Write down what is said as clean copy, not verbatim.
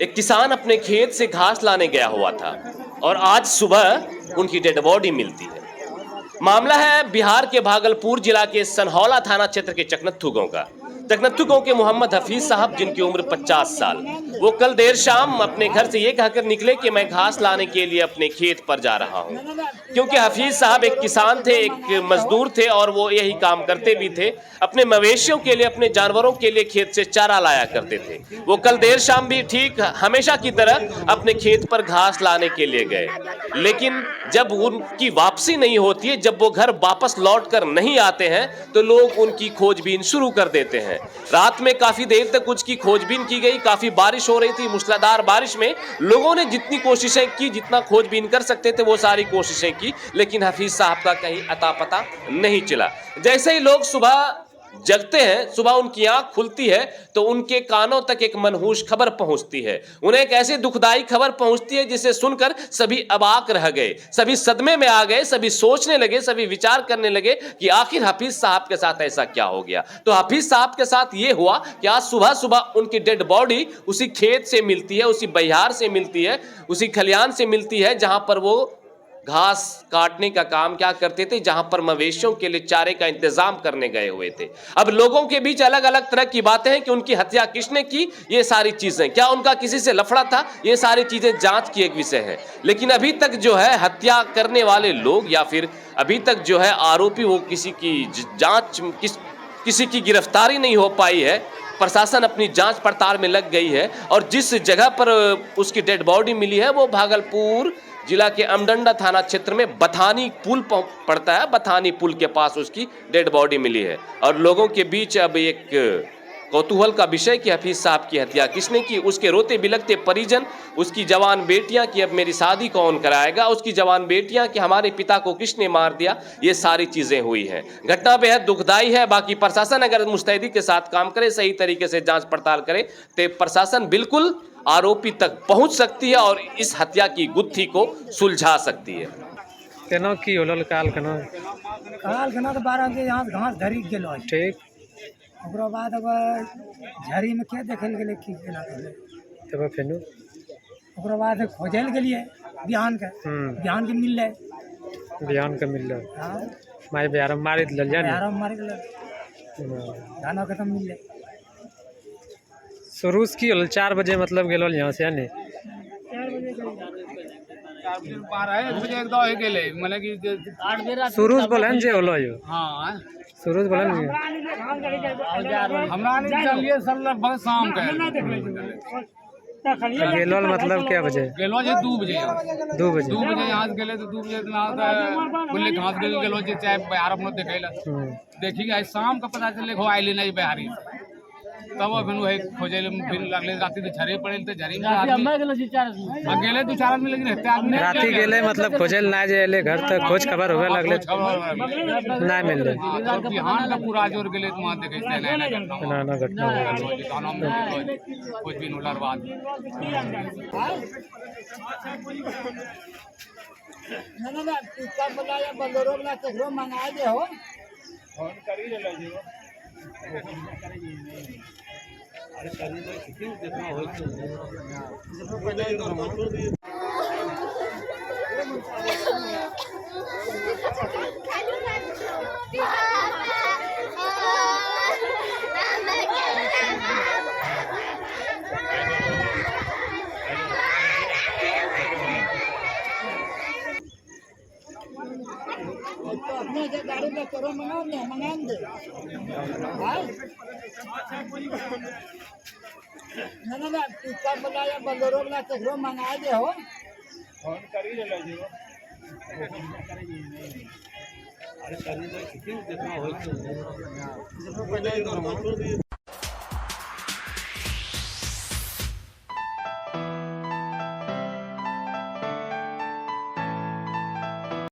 एक किसान अपने खेत से घास लाने गया हुआ था और आज सुबह उनकी डेड बॉडी मिलती है। मामला है बिहार के भागलपुर जिला के सनहौला थाना क्षेत्र के चकनत्थू गांव का। चकनत्थू गांव के मोहम्मद हफीज साहब, जिनकी उम्र 50 साल, वो कल देर शाम अपने घर से ये कहकर निकले कि मैं घास लाने के लिए अपने खेत पर जा रहा हूं। क्योंकि हफीज साहब एक किसान थे, एक मजदूर थे और वो यही काम करते भी थे। अपने मवेशियों के लिए, अपने जानवरों के लिए खेत से चारा लाया करते थे। वो कल देर शाम भी ठीक हमेशा की तरह अपने खेत पर घास लाने के लिए गए, लेकिन जब उनकी वापसी नहीं होती है, जब वो घर वापस लौट कर नहीं आते हैं, तो लोग उनकी खोजबीन शुरू कर देते हैं। रात में काफी देर तक उसकी खोजबीन की गई। काफी बारिश हो रही थी, मूसलाधार बारिश में लोगों ने जितनी कोशिशें की, जितना खोजबीन कर सकते थे, वो सारी कोशिशें की, लेकिन हफीज साहब का कहीं अता पता नहीं चला। जैसे ही लोग सुबह जगते हैं, सुबह उनकी आंख खुलती है, तो उनके कानों तक एक मनहूस खबर पहुंचती है। उन्हें एक ऐसी दुखदाई खबर पहुंचती है जिसे सुनकर सभी अबाक रह गए, सभी सदमे में आ गए, सभी सोचने लगे, सभी विचार करने लगे कि आखिर हफीज साहब के साथ ऐसा क्या हो गया। तो हफीज साहब के साथ ये हुआ कि आज सुबह सुबह उनकी डेड बॉडी उसी खेत से मिलती है, उसी बहियार से मिलती है, उसी खलियान से मिलती है जहां पर वो घास काटने का काम क्या करते थे, जहां पर मवेशियों के लिए चारे का इंतजाम करने गए हुए थे। अब लोगों के बीच अलग अलग तरह की बातें हैं कि उनकी हत्या किसने की, ये सारी चीजें, क्या उनका किसी से लफड़ा था, ये सारी चीजें जांच की एक विषय है। लेकिन अभी तक जो है हत्या करने वाले लोग या फिर अभी तक जो है आरोपी, वो किसी की जांच, किसी की गिरफ्तारी नहीं हो पाई है। प्रशासन अपनी जांच पड़ताल में लग गई है और जिस जगह पर उसकी डेड बॉडी मिली है वो भागलपुर जिला के अमडंडा थाना क्षेत्र में बथानी पुल पड़ता है। बथानी पुल के पास उसकी डेड बॉडी मिली है और लोगों के बीच अब एक कौतूहल का विषय कि हफीज साहब की हत्या किसने की। उसके रोते बिलखते परिजन, उसकी जवान बेटियां कि अब मेरी शादी कौन कराएगा, उसकी जवान बेटियां कि हमारे पिता को किसने मार दिया, ये सारी चीजें हुई हैं। घटना बेहद दुखदाई है। बाकी प्रशासन अगर मुस्तैदी के साथ काम करे, सही तरीके से जांच पड़ताल करे, तो प्रशासन बिल्कुल आरोपी तक पहुंच सकती है और इस हत्या की गुत्थी को सुलझा सकती है। केना की होलल काल केना तो 12 बजे यहाँ घास धरी गेलो। ठीक ओकरा बाद अब झड़ी में के देखल गेलै की केना भेलै, तब फेनु ओकरा बाद खोजै लए गेलियै बिहान के मिललै। बिहान के मिलल हाँ, माय बिहार मारि दिल जाने बिहार में मारि गेलै, खाना खत्म मिललै। शुरू से की होल 4 बजे मतलब गेलो यहाँ से यानी 12 बजे एकदम हो गेलै, माने कि 8 बजे शुरू से बोलन जे होलो यो। हाँ शुरू से बोलन हमरा नहीं चलिए सर बहुत शाम के गेलो मतलब क्या बजे गेलो जे 2 बजे 2 बजे 2 बजे यहाँ से गेले तो 2 बजे बोले घास गेलो जे चाहे बिहार अपना देखेला देखी आज शाम का पता चले हो आइले नहीं बिहारी, तब फिर वही खोजे फिर लगले राती तो झरे पड़े तो झरी में गेले 2-4 आदमी, लेकिन हेते आदमी राती गेले मतलब खोजल ना जे एले घर तक खोज खबर होवे लगले ना मिलले बिहान का पूरा जोर गेले तो वहां देखे ना घटना कुछ दिन उलर बाद ना कुत्ता बुलाया बलोरो वाला केकरो मंगा दे हो, फोन करी ले लो अपने से गाड़ी में करो मंगा दे ना कुत्ता बुलाया बलोरो वाला केकरो मंगा दे हो, फोन करी ले लो